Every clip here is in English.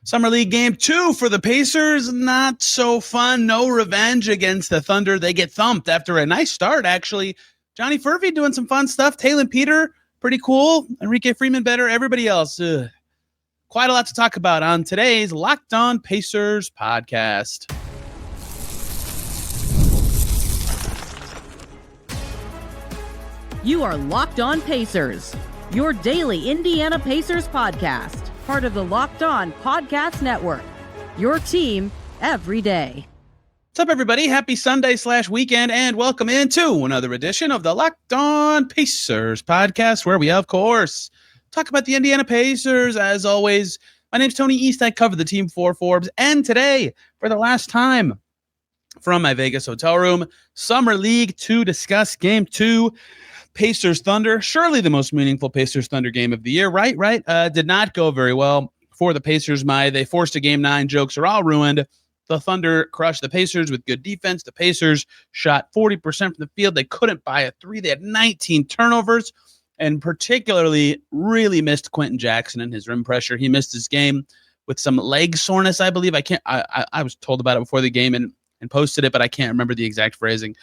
Summer League Game 2 for the Pacers, not so fun. No revenge against the Thunder. They get thumped after a nice start, actually. Johnny Furphy doing some fun stuff. Taelon Peter, pretty cool. Enrique Freeman better. Everybody else, quite a lot to talk about on today's Locked On Pacers podcast. You are Locked On Pacers, your daily Indiana Pacers podcast. Part of the Locked On Podcast Network, your team every day. What's up, everybody? Happy Sunday/weekend, and welcome into another edition of the Locked On Pacers podcast, where we, of course, talk about the Indiana Pacers. As always, my name's Tony East. I cover the team for Forbes, and today, for the last time, from my Vegas hotel room, Summer League to discuss Game 2. Pacers Thunder, surely the most meaningful Pacers Thunder game of the year, right? Did not go very well for the Pacers. They forced a Game 9 jokes are all ruined. The Thunder crushed the Pacers with good defense. The Pacers shot 40% from the field. They couldn't buy a three. They had 19 turnovers, and particularly really missed Quentin Jackson and his rim pressure. He missed his game with some leg soreness, I believe. I was told about it before the game and posted it, but I can't remember the exact phrasing.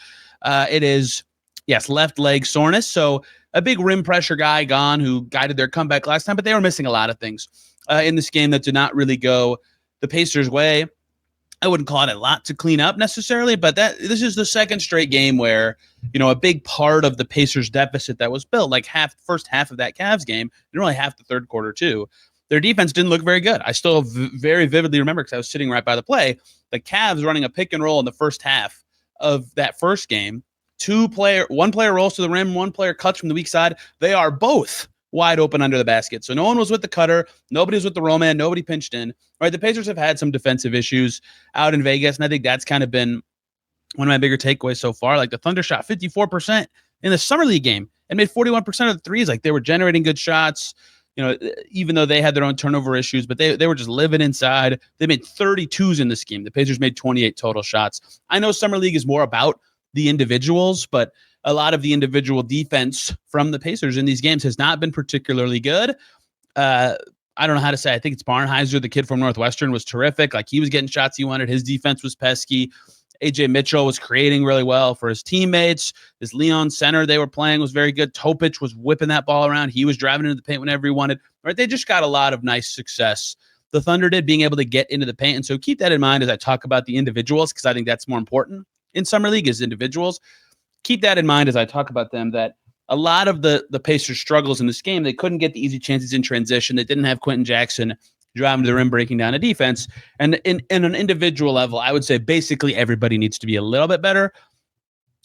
It is, yes, left leg soreness. So a big rim pressure guy gone who guided their comeback last time, but they were missing a lot of things in this game that did not really go the Pacers' way. I wouldn't call it a lot to clean up necessarily, but this is the second straight game where, a big part of the Pacers deficit that was built, like first half of that Cavs game, and really half the third quarter too, their defense didn't look very good. I still very vividly remember, because I was sitting right by the play, the Cavs running a pick and roll in the first half of that first game. One player rolls to the rim, one player cuts from the weak side. They are both wide open under the basket. So no one was with the cutter. Nobody was with the roll man. Nobody pinched in. All right, the Pacers have had some defensive issues out in Vegas, and I think that's kind of been one of my bigger takeaways so far. Like, the Thunder shot 54% in the Summer League game and made 41% of the threes. Like, they were generating good shots, even though they had their own turnover issues, but they were just living inside. They made 32s in this game. The Pacers made 28 total shots. I know Summer League is more about the individuals, but a lot of the individual defense from the Pacers in these games has not been particularly good. I don't know how to say. I think it's Barnheiser, the kid from Northwestern, was terrific. Like, he was getting shots he wanted. His defense was pesky. AJ Mitchell was creating really well for his teammates. This Leon center they were playing was very good. Topic was whipping that ball around. He was driving into the paint whenever he wanted. Right? They just got a lot of nice success. The Thunder did, being able to get into the paint. And so keep that in mind as I talk about the individuals, because I think that's more important in Summer League is individuals. Keep that in mind as I talk about them, that a lot of the Pacers' struggles in this game, they couldn't get the easy chances in transition. They didn't have Quentin Jackson driving to the rim, breaking down a defense. And in an individual level, I would say basically everybody needs to be a little bit better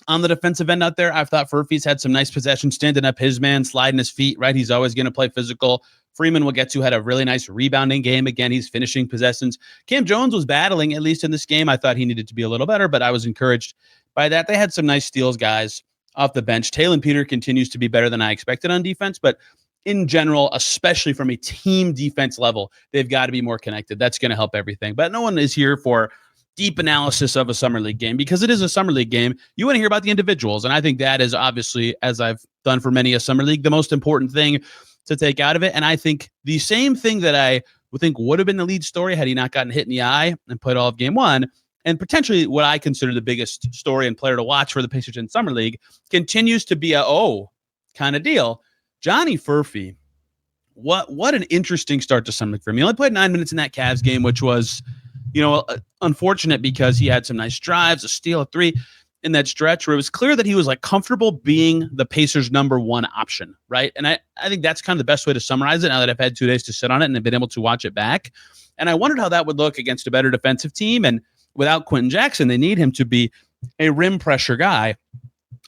on the defensive end out there. I've thought Furphy's had some nice possessions, standing up his man, sliding his feet, right? He's always going to play physical. Freeman, we'll get to, had a really nice rebounding game. Again, he's finishing possessions. Cam Jones was battling, at least in this game. I thought he needed to be a little better, but I was encouraged by that. They had some nice steals, guys, off the bench. Taelon Peter continues to be better than I expected on defense, but in general, especially from a team defense level, they've got to be more connected. That's going to help everything. But no one is here for deep analysis of a Summer League game, because it is a Summer League game. You want to hear about the individuals, and I think that is obviously, as I've done for many a Summer League, the most important thing to take out of it. And I think the same thing that I would think would have been the lead story had he not gotten hit in the eye and played all of Game 1, and potentially what I consider the biggest story and player to watch for the Pacers in Summer League, continues to be a kind of deal. Johnny Furphy, what an interesting start to Summer League for him. He only played 9 minutes in that Cavs game, which was, unfortunate, because he had some nice drives, a steal, a three in that stretch where it was clear that he was like comfortable being the Pacers' number one option, right? And I think that's kind of the best way to summarize it now that I've had 2 days to sit on it and have been able to watch it back. And I wondered how that would look against a better defensive team. And without Quentin Jackson, they need him to be a rim pressure guy.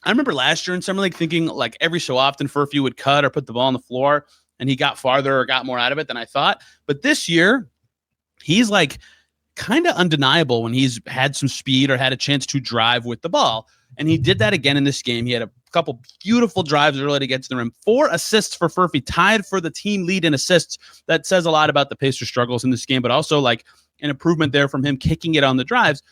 I remember last year in Summer League thinking like every so often Furphy would cut or put the ball on the floor and he got farther or got more out of it than I thought. But this year, he's like kind of undeniable when he's had some speed or had a chance to drive with the ball. And he did that again in this game. He had a couple beautiful drives early to get to the rim. 4 assists for Furphy, tied for the team lead in assists. That says a lot about the Pacers' struggles in this game, but also like an improvement there from him kicking it on the drives.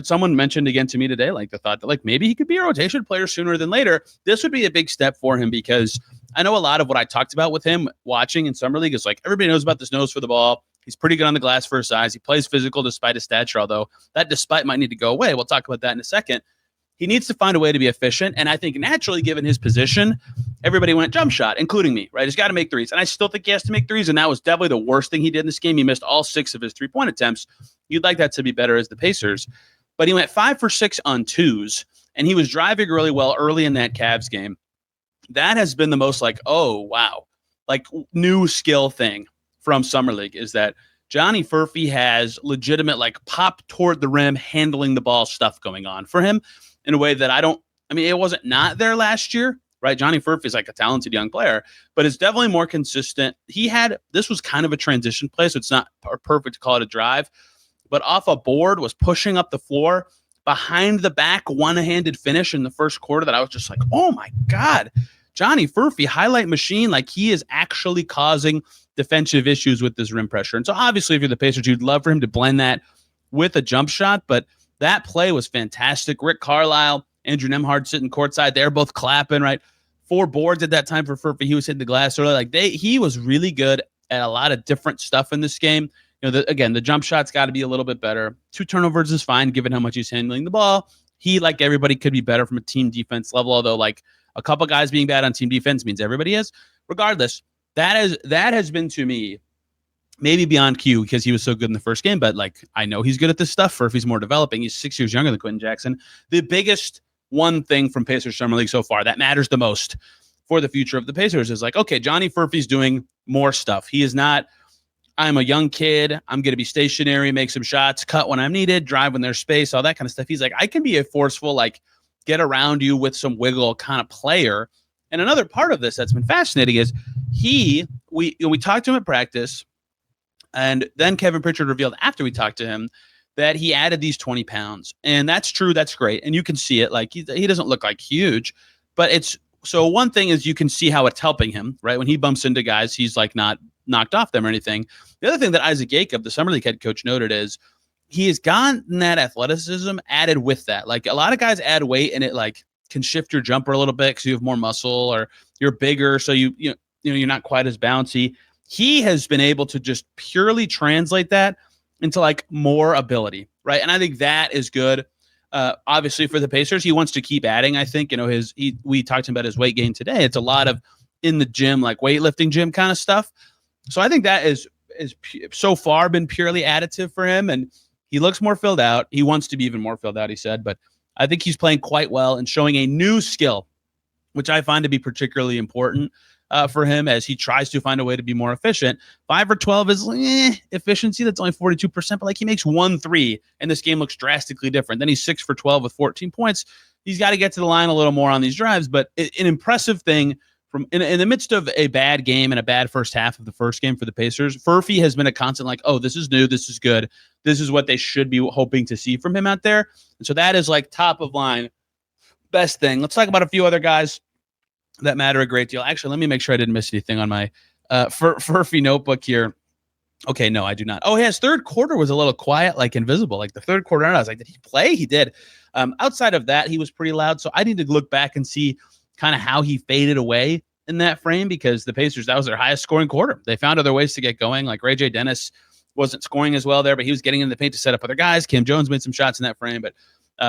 Someone mentioned again to me today, like the thought that like maybe he could be a rotation player sooner than later. This would be a big step for him, because I know a lot of what I talked about with him watching in Summer League is like everybody knows about this nose for the ball. He's pretty good on the glass for his size. He plays physical despite his stature, although that despite might need to go away. We'll talk about that in a second. He needs to find a way to be efficient. And I think naturally, given his position, everybody went jump shot, including me, right? He's got to make threes. And I still think he has to make threes. And that was definitely the worst thing he did in this game. He missed all 6 of his 3-point attempts. You'd like that to be better as the Pacers. But he went 5 for 6 on twos. And he was driving really well early in that Cavs game. That has been the most like, oh, wow, like new skill thing from Summer League is that Johnny Furphy has legitimate like pop toward the rim, handling the ball stuff going on for him in a way that it wasn't not there last year, right? Johnny Furphy is like a talented young player, but it's definitely more consistent. This was kind of a transition play, so it's not perfect to call it a drive, but off a board was pushing up the floor behind the back, one-handed finish in the first quarter that I was just like, oh my God, Johnny Furphy, highlight machine. Like he is actually causing defensive issues with this rim pressure. And so obviously if you're the Pacers, you'd love for him to blend that with a jump shot, but that play was fantastic. Rick Carlisle, Andrew Nembhard sitting courtside. They're both clapping, right? 4 boards at that time for Furphy. He was hitting the glass early. He was really good at a lot of different stuff in this game. The jump shot's got to be a little bit better. 2 turnovers is fine, given how much he's handling the ball. He, like everybody, could be better from a team defense level, although like a couple guys being bad on team defense means everybody is. Regardless, that has been to me maybe beyond Q because he was so good in the first game, but like I know he's good at this stuff. Furphy's more developing. He's 6 years younger than Quentin Jackson. The biggest one thing from Pacers Summer League so far that matters the most for the future of the Pacers is like, okay, Johnny Furphy's doing more stuff. He is not, I'm a young kid, I'm going to be stationary, make some shots, cut when I'm needed, drive when there's space, all that kind of stuff. He's like, I can be a forceful, like get around you with some wiggle kind of player. And another part of this that's been fascinating is we talked to him at practice. And then Kevin Pritchard revealed after we talked to him that he added these 20 pounds. And that's true. That's great. And you can see it. Like he doesn't look like huge, but so one thing is you can see how it's helping him, right? When he bumps into guys, he's like not knocked off them or anything. The other thing that Isaac Jacob, the Summer League head coach, noted is he has gotten that athleticism added with that. Like a lot of guys add weight and it like can shift your jumper a little bit because you have more muscle or you're bigger. So you're not quite as bouncy. He has been able to just purely translate that into like more ability, right? And I think that is good. Obviously for the Pacers, he wants to keep adding. I think, we talked about his weight gain today. It's a lot of in the gym, like weightlifting gym kind of stuff. So I think that is so far been purely additive for him. And he looks more filled out. He wants to be even more filled out, he said, but I think he's playing quite well and showing a new skill, which I find to be particularly important for him as he tries to find a way to be more efficient. 5 for 12 is efficiency. That's only 42%, but like he makes 1 3 and this game looks drastically different. Then he's 6 for 12 with 14 points. He's got to get to the line a little more on these drives, but an impressive thing from in the midst of a bad game and a bad first half of the first game for the Pacers. Furphy has been a constant like, oh, this is new. This is good. This is what they should be hoping to see from him out there. And so that is like top of line best thing. Let's talk about a few other guys that matter a great deal. Actually, let me make sure I didn't miss anything on my Furphy notebook here. Okay, no, I do not. Oh, his third quarter was a little quiet, like invisible. Like the third quarter, I was like, did he play? He did. Outside of that, he was pretty loud. So I need to look back and see kind of how he faded away in that frame because the Pacers, that was their highest scoring quarter. They found other ways to get going. Like Ray J. Dennis wasn't scoring as well there, but he was getting in the paint to set up other guys. Kim Jones made some shots in that frame, but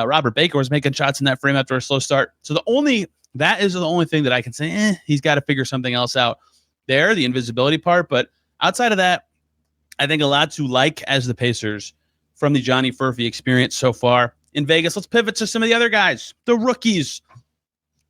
Robert Baker was making shots in that frame after a slow start. So that is the only thing that I can say, he's got to figure something else out there, the invisibility part. But outside of that, I think a lot to like as the Pacers from the Johnny Furphy experience so far in Vegas. Let's pivot to some of the other guys, the rookies,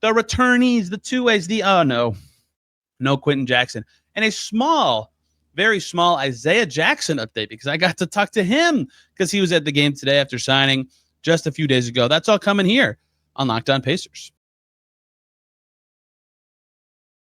the returnees, the two-ways, no Quentin Jackson. And a very small Isaiah Jackson update because I got to talk to him because he was at the game today after signing just a few days ago. That's all coming here on Locked On Pacers.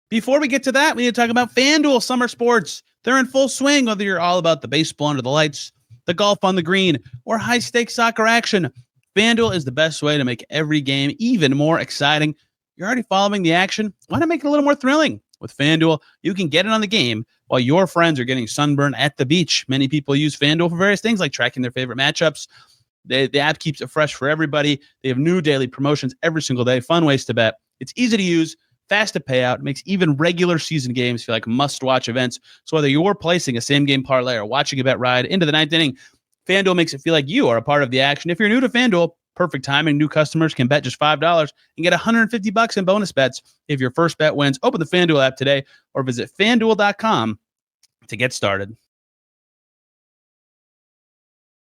Before we get to that, we need to talk about FanDuel Summer Sports. They're in full swing, whether you're all about the baseball under the lights, the golf on the green, or high-stakes soccer action. FanDuel is the best way to make every game even more exciting. You're already following the action. Why not make it a little more thrilling? With FanDuel, you can get in on the game while your friends are getting sunburned at the beach. Many people use FanDuel for various things like tracking their favorite matchups. The app keeps it fresh for everybody. They have new daily promotions every single day, fun ways to bet. It's easy to use, fast to pay out, makes even regular season games feel like must-watch events. So whether you're placing a same-game parlay or watching a bet ride into the ninth inning, FanDuel makes it feel like you are a part of the action. If you're new to FanDuel, perfect timing. New customers can bet just $5 and get $150 in bonus bets if your first bet wins. Open the FanDuel app today or visit FanDuel.com to get started.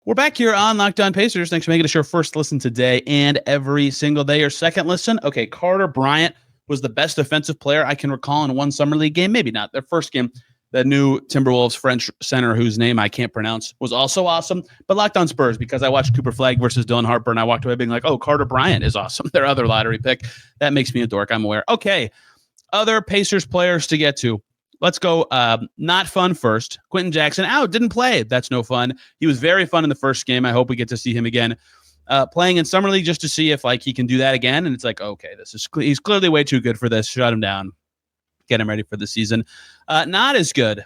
We're back here on Locked On Pacers. Thanks for making us your first listen today and every single day. Your second listen, okay, Carter Bryant was the best defensive player I can recall in one summer league game. Maybe not. Their first game, the new Timberwolves French center, whose name I can't pronounce, was also awesome. But Locked On Spurs, because I watched Cooper Flagg versus Dylan Harper, and I walked away being like, oh, Carter Bryant is awesome. Their other lottery pick. That makes me a dork, I'm aware. Okay, other Pacers players to get to. Let's go not fun first. Quentin Jackson out, didn't play. That's no fun. He was very fun in the first game. I hope we get to see him again. Playing in Summer League just to see if like he can do that again. And it's like, okay, he's clearly way too good for this. Shut him down. Get him ready for the season. Not as good.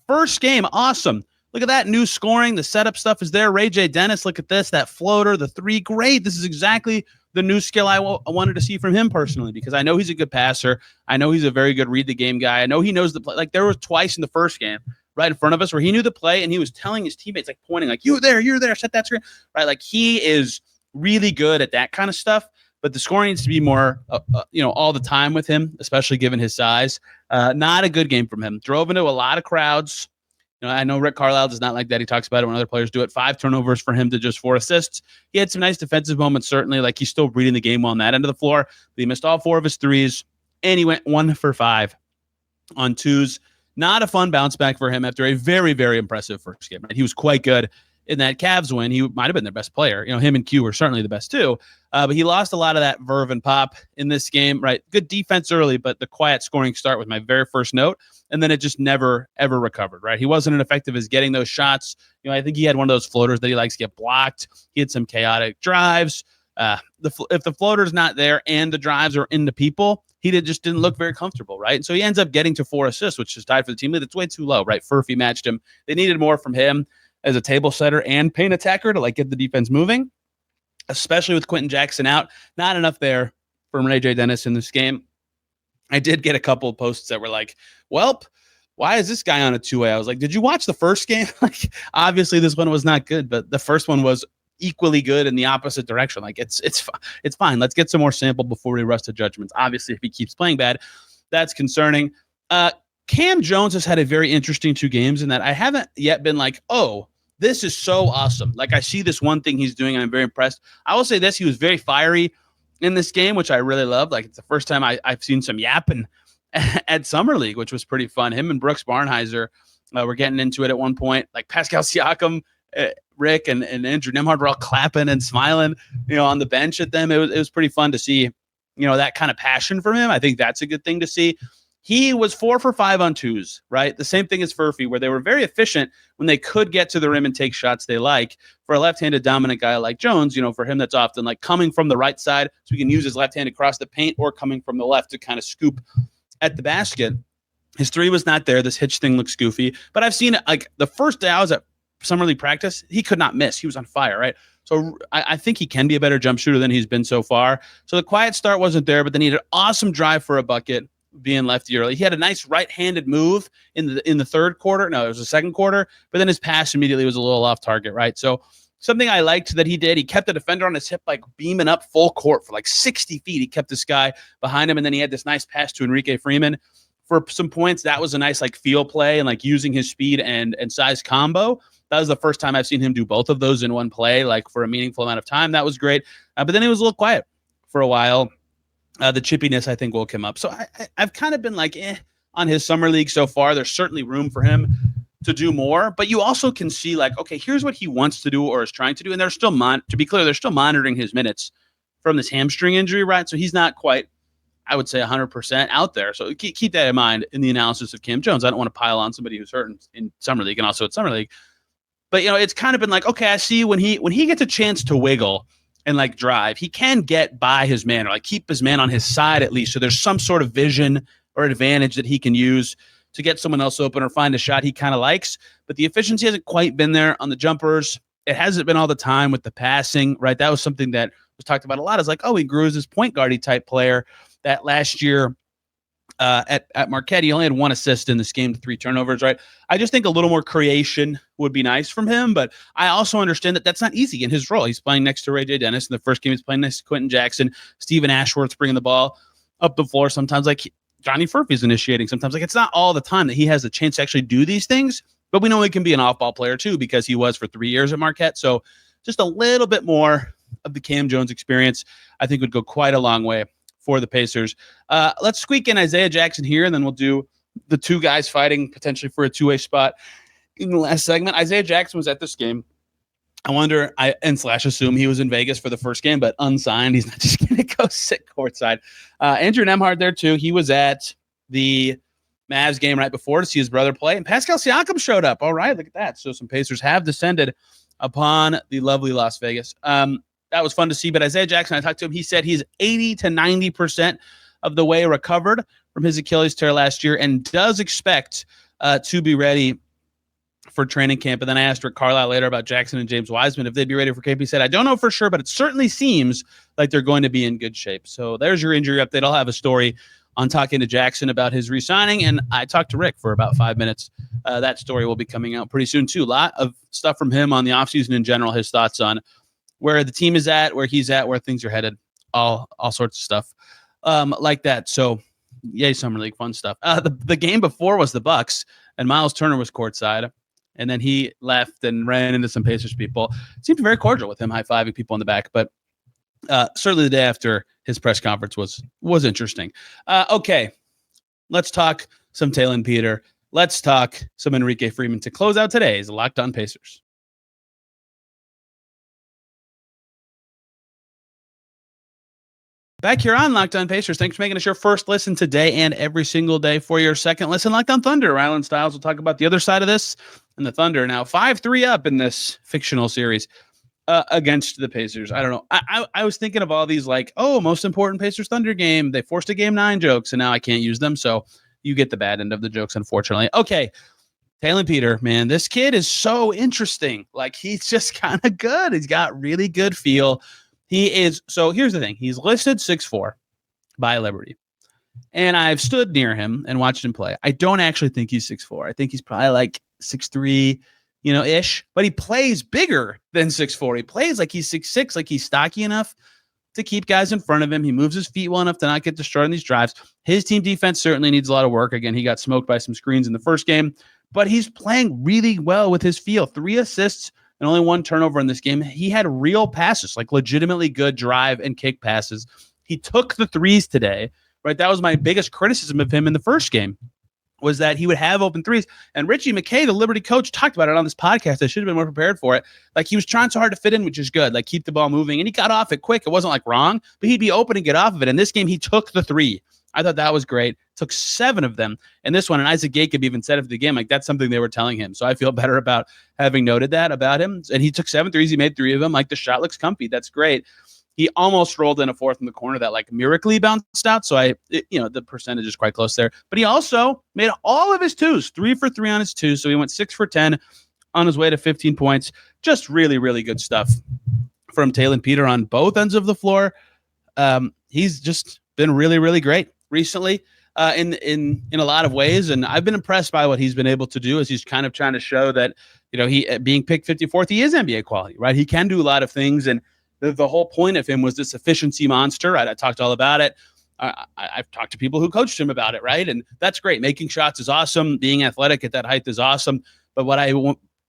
First game, awesome. Look at that new scoring. The setup stuff is there. Ray J. Dennis, look at this. That floater, the three, great. This is exactly the new skill I wanted to see from him personally, because I know he's a good passer. I know he's a very good read the game guy. I know he knows the play. Like there was twice in the first game right in front of us where he knew the play and he was telling his teammates, like pointing like, you're there, set that screen. Right. Like he is really good at that kind of stuff, but the scoring needs to be more, all the time with him, especially given his size. Not a good game from him. Drove into a lot of crowds. I know Rick Carlisle does not like that. He talks about it when other players do it. 5 turnovers for him to just 4 assists. He had some nice defensive moments, certainly. Like he's still reading the game well on that end of the floor. But he missed all 4 of his threes, and he went 1 for 5 on twos. Not a fun bounce back for him after a very, very impressive first game. He was quite good in that Cavs win. He might have been their best player. Him and Q were certainly the best too. But he lost a lot of that verve and pop in this game. Right, good defense early, but the quiet scoring start was my very first note. And then it just never, ever recovered, right? He wasn't as effective as getting those shots. I think he had one of those floaters that he likes to get blocked. He had some chaotic drives. If the floater's not there and the drives are into people, he just didn't look very comfortable, right? So he ends up getting to 4 assists, which is tied for the team lead. It's way too low, right? Furphy matched him. They needed more from him as a table setter and paint attacker to get the defense moving, especially with Quentin Jackson out. Not enough there from Ray J. Dennis in this game. I did get a couple of posts that were like, welp, why is this guy on a 2-way? I was like, did you watch the first game? Obviously this one was not good, but the first one was equally good in the opposite direction. It's fine. Let's get some more sample before we rush to judgments. Obviously, if he keeps playing bad, that's concerning. Cam Jones has had a very interesting 2 games in that I haven't yet been like, oh, this is so awesome. I see this one thing he's doing and I'm very impressed. I will say this, he was very fiery in this game, which I really loved. It's the first time I've seen some yapping at Summer League, which was pretty fun. Him and Brooks Barnhizer were getting into it at one point. Pascal Siakam, Rick, and Andrew Nembhard were all clapping and smiling, on the bench at them. It was pretty fun to see, that kind of passion from him. I think that's a good thing to see. He was 4 for 5 on twos, right? The same thing as Furphy, where they were very efficient when they could get to the rim and take shots they like. For a left-handed dominant guy like Jones, for him, that's often coming from the right side so he can use his left hand across the paint, or coming from the left to kind of scoop at the basket. His 3 was not there. This hitch thing looks goofy, but I've seen it the first day I was at Summer League practice, he could not miss. He was on fire, right? So I think he can be a better jump shooter than he's been so far. So the quiet start wasn't there, but then he had an awesome drive for a bucket, being lefty early. He had a nice right-handed move in the third quarter. No, it was the second quarter, but then his pass immediately was a little off target, right? So something I liked that he did, he kept the defender on his hip, beaming up full court for 60 feet. He kept this guy behind him, and then he had this nice pass to Enrique Freeman for some points. That was a nice feel play and using his speed and size combo. That was the first time I've seen him do both of those in one play, for a meaningful amount of time. That was great. But then he was a little quiet for a while. The chippiness, I think, will come up. So I've kind of been on his Summer League so far. There's certainly room for him to do more, but you also can see okay, here's what he wants to do or is trying to do. And they're still to be clear, they're still monitoring his minutes from this hamstring injury, right? So he's not quite, I would say, 100% out there. So keep that in mind in the analysis of Cam Jones. I don't want to pile on somebody who's hurt in Summer League and also at Summer League. But, it's kind of been okay, I see when he gets a chance to wiggle and drive, he can get by his man or keep his man on his side at least. So there's some sort of vision or advantage that he can use to get someone else open or find a shot he kind of likes. But the efficiency hasn't quite been there on the jumpers. It hasn't been all the time with the passing, right? That was something that was talked about a lot. It's he grew as this point guardy type player that last year At Marquette, he only had 1 assist in this game, 3 turnovers, right? I just think a little more creation would be nice from him, but I also understand that that's not easy in his role. He's playing next to Ray J. Dennis. In the first game, he's playing next to Quentin Jackson. Stephen Ashworth's bringing the ball up the floor. Sometimes, like, Johnny Furphy's initiating. Sometimes, like, it's not all the time that he has the chance to actually do these things, but we know he can be an off-ball player, too, because he was for 3 years at Marquette. So just a little bit more of the Cam Jones experience, I think, would go quite a long way for the Pacers. Let's squeak in Isaiah Jackson here, and then we'll do the 2 guys fighting potentially for a 2-way spot in the last segment. Isaiah Jackson was at this game. I wonder, assume he was in Vegas for the first game, but unsigned. He's not just going to go sit courtside. Andrew Nembhard there, too. He was at the Mavs game right before to see his brother play, and Pascal Siakam showed up. All right, look at that. So some Pacers have descended upon the lovely Las Vegas. That was fun to see. But Isaiah Jackson, I talked to him. He said he's 80 to 90% of the way recovered from his Achilles tear last year and does expect to be ready for training camp. And then I asked Rick Carlisle later about Jackson and James Wiseman if they'd be ready for camp. He said, I don't know for sure, but it certainly seems like they're going to be in good shape. So there's your injury update. I'll have a story on talking to Jackson about his re-signing. And I talked to Rick for about 5 minutes. That story will be coming out pretty soon, too. A lot of stuff from him on the offseason in general, his thoughts on where the team is at, where he's at, where things are headed, all sorts of stuff like that. So, yay, Summer League, fun stuff. The game before was the Bucks, and Miles Turner was courtside, and then he left and ran into some Pacers people. It seemed very cordial with him high-fiving people in the back, but certainly the day after his press conference was interesting. Okay, let's talk some Taelon Peter. Let's talk some Enrique Freeman to close out today's Locked On Pacers. Back here on Locked On Pacers. Thanks for making us your first listen today and every single day. For your second listen, Locked On Thunder. Rylan Stiles will talk about the other side of this. And the Thunder now 5-3 up in this fictional series against the Pacers. I don't know. I was thinking of all these like, most important Pacers Thunder game. They forced a Game 9 jokes, and now I can't use them. So you get the bad end of the jokes, unfortunately. Okay. Taelon Peter, man, this kid is so interesting. Like, he's just kind of good. He's got really good feel. He is. So here's the thing. He's listed 6'4" by Liberty. And I've stood near him and watched him play. I don't actually think he's 6'4". I think he's probably like 6'3", ish. But he plays bigger than 6'4". He plays like he's 6'6", like he's stocky enough to keep guys in front of him. He moves his feet well enough to not get destroyed in these drives. His team defense certainly needs a lot of work. Again, he got smoked by some screens in the first game. But he's playing really well with his feel. 3 assists and only 1 turnover in this game. He had real passes, like legitimately good drive and kick passes. He took the threes today, right? That was my biggest criticism of him in the first game, was that he would have open threes. And Richie McKay, the Liberty coach, talked about it on this podcast. I should have been more prepared for it. Like, he was trying so hard to fit in, which is good. Like, keep the ball moving. And he got off it quick. It wasn't like wrong, but he'd be open and get off of it. In this game, he took the 3. I thought that was great. Took 7 of them. And this one, and Isaac Jacob even said after the game, like, that's something they were telling him. So I feel better about having noted that about him. And he took 7 threes. He made 3 of them. Like, the shot looks comfy. That's great. He almost rolled in a 4th in the corner that like miraculously bounced out. So the percentage is quite close there. But he also made all of his 2s, 3 for 3 on his 2s. So he went 6 for 10 on his way to 15 points. Just really, really good stuff from Taelon Peter on both ends of the floor. He's just been really, really great recently in a lot of ways. And I've been impressed by what he's been able to do as he's kind of trying to show that, he being picked 54th, he is NBA quality, right? He can do a lot of things. And the whole point of him was this efficiency monster, right? I talked all about it. I've talked to people who coached him about it, right? And that's great. Making shots is awesome. Being athletic at that height is awesome. But what I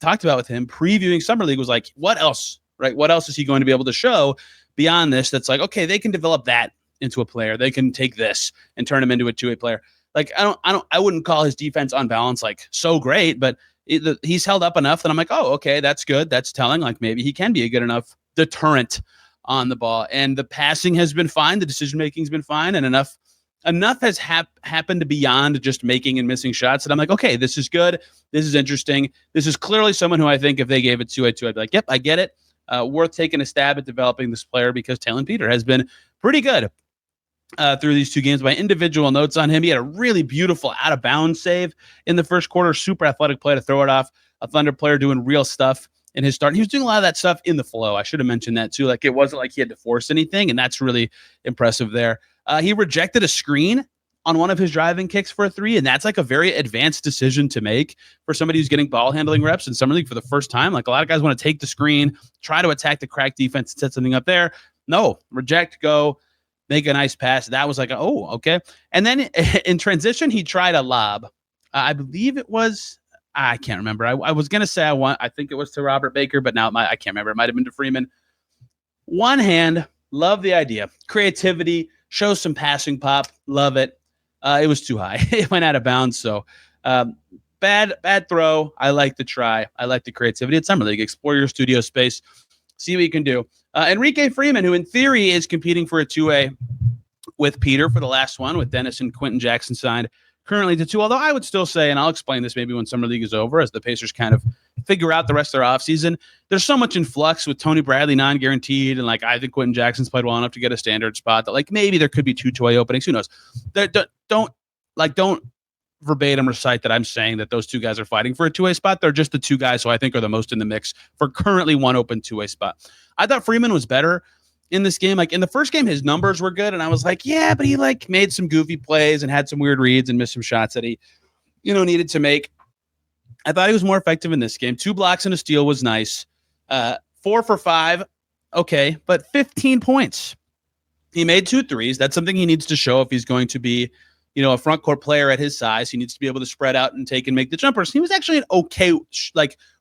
talked about with him previewing Summer League was like, what else, right? What else is he going to be able to show beyond this? That's like, okay, they can develop that into a player. They can take this and turn him into a 2-way player. Like, I wouldn't call his defense on balance like so great, but he's held up enough that I'm like, oh, okay, that's good. That's telling. Like, maybe he can be a good enough deterrent on the ball. And the passing has been fine. The decision-making has been fine. And enough has happened beyond just making and missing shots that I'm like, okay, this is good. This is interesting. This is clearly someone who I think if they gave it 2-2, I'd be like, yep, I get it. Worth taking a stab at developing this player because Taelon Peter has been pretty good through these 2 games. My individual notes on him, he had a really beautiful out-of-bounds save in the first quarter. Super athletic play to throw it off. A Thunder player doing real stuff in his start. He was doing a lot of that stuff in the flow. I should have mentioned that too. Like, it wasn't like he had to force anything, and that's really impressive there. He rejected a screen on one of his driving kicks for a three, and that's like a very advanced decision to make for somebody who's getting ball handling reps in summer league for the first time. Like a lot of guys want to take the screen, try to attack the crack defense and set something up there. No, reject, go, make a nice pass. That was like, oh, okay. And then in transition, he tried a lob. I believe it was, I can't remember. I was going to say I think it was to Robert Baker, but now I can't remember. It might have been to Freeman. One hand, love the idea. Creativity, show some passing pop, love it. It was too high. It went out of bounds. So bad throw. I like the try. I like the creativity. It's summer league. Explore your studio space. See what you can do. Enrique Freeman, who in theory is competing for a 2A with Peter for the last one, with Dennis and Quentin Jackson signed currently to 2. Although I would still say, and I'll explain this maybe when summer league is over, as the Pacers kind of figure out the rest of their offseason, there's so much in flux with Tony Bradley non-guaranteed, and like I think Quentin Jackson's played well enough to get a standard spot that like maybe there could be 2 2A openings. Who knows? Don't verbatim recite that I'm saying that those 2 guys are fighting for a 2A spot. They're just the 2 guys who I think are the most in the mix for currently one open 2A spot. I thought Freeman was better in this game. Like in the first game, his numbers were good, and I was like, yeah, but he like made some goofy plays and had some weird reads and missed some shots that he, needed to make. I thought he was more effective in this game. 2 blocks and a steal was nice. 4 for 5, okay, but 15 points. He made 2 threes. That's something he needs to show if he's going to be, a front court player at his size. He needs to be able to spread out and take and make the jumpers. He was actually an okay,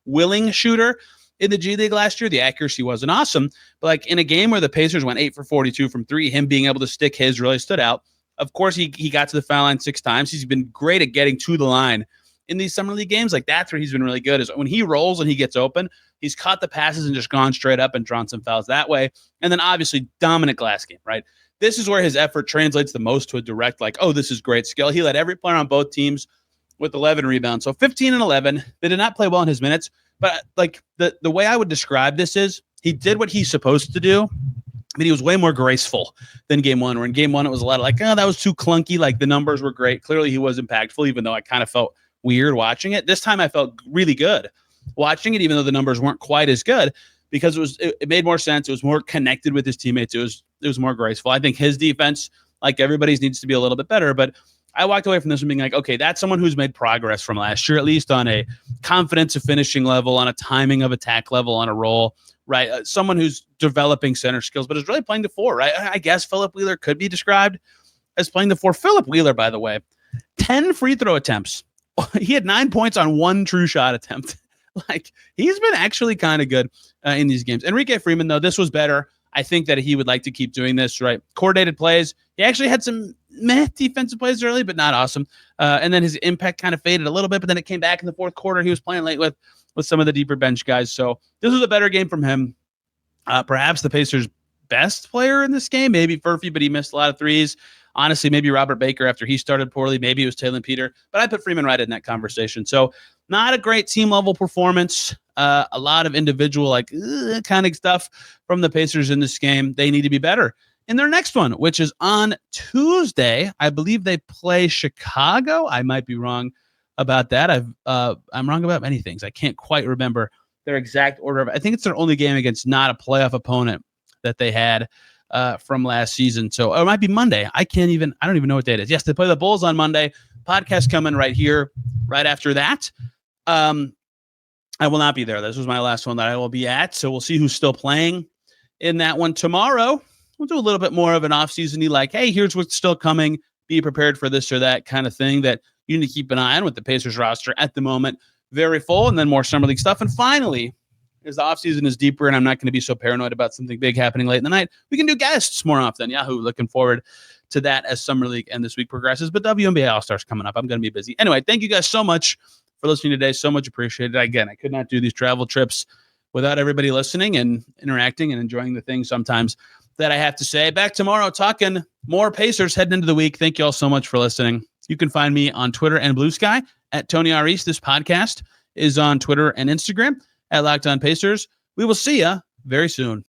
willing shooter in the G League last year. The accuracy wasn't awesome, but like in a game where the Pacers went 8 for 42 from 3, him being able to stick his really stood out. Of course, he got to the foul line 6 times. He's been great at getting to the line in these summer league games. Like that's where he's been really good, is when he rolls and he gets open, he's caught the passes and just gone straight up and drawn some fouls that way. And then obviously dominant glass game, right? This is where his effort translates the most to a direct, like, oh, this is great skill. He led every player on both teams with 11 rebounds. So 15 and 11. They did not play well in his minutes, but like the way I would describe this is he did what he's supposed to do, but he was way more graceful than game 1, where in game 1, it was a lot of like, oh, that was too clunky. Like the numbers were great. Clearly he was impactful, even though I kind of felt weird watching it. This time I felt really good watching it, even though the numbers weren't quite as good, because it made more sense. It was more connected with his teammates. It was more graceful. I think his defense, like everybody's, needs to be a little bit better, but I walked away from this one being like, okay, that's someone who's made progress from last year, at least on a confidence of finishing level, on a timing of attack level, on a roll, right? Someone who's developing center skills, but is really playing the 4, right? I guess Philip Wheeler could be described as playing the 4. Philip Wheeler, by the way, 10 free throw attempts. He had 9 points on 1 true shot attempt. Like he's been actually kind of good in these games. Enrique Freeman, though, this was better. I think that he would like to keep doing this, right? Coordinated plays. He actually had some defensive plays early, but not awesome. And then his impact kind of faded a little bit, but then it came back in the fourth quarter. He was playing late with some of the deeper bench guys. So this was a better game from him. Perhaps the Pacers' best player in this game, maybe Furphy, but he missed a lot of threes. Honestly, maybe Robert Baker after he started poorly. Maybe it was Taelon Peter, but I put Freeman right in that conversation. So not a great team level performance. A lot of individual kind of stuff from the Pacers in this game. They need to be better in their next one, which is on Tuesday. I believe they play Chicago. I might be wrong about that. I'm wrong about many things. I can't quite remember their exact order. I think it's their only game against not a playoff opponent that they had from last season. So it might be Monday. I don't even know what day it is. Yes, they play the Bulls on Monday. Podcast coming right here, right after that. I will not be there. This was my last one that I will be at. So we'll see who's still playing in that one tomorrow. We'll do a little bit more of an off-season-y, like, hey, here's what's still coming. Be prepared for this or that kind of thing that you need to keep an eye on with the Pacers roster at the moment. Very full, and then more Summer League stuff. And finally, as the offseason is deeper and I'm not going to be so paranoid about something big happening late in the night, we can do guests more often. Yahoo, looking forward to that as Summer League and this week progresses. But WNBA All-Stars coming up. I'm going to be busy. Anyway, thank you guys so much for listening today. So much appreciated. Again, I could not do these travel trips without everybody listening and interacting and enjoying the things sometimes that I have to say. Back tomorrow talking more Pacers heading into the week. Thank you all so much for listening. You can find me on Twitter and Blue Sky at Tony R. East. This podcast is on Twitter and Instagram at Locked On Pacers. We will see you very soon.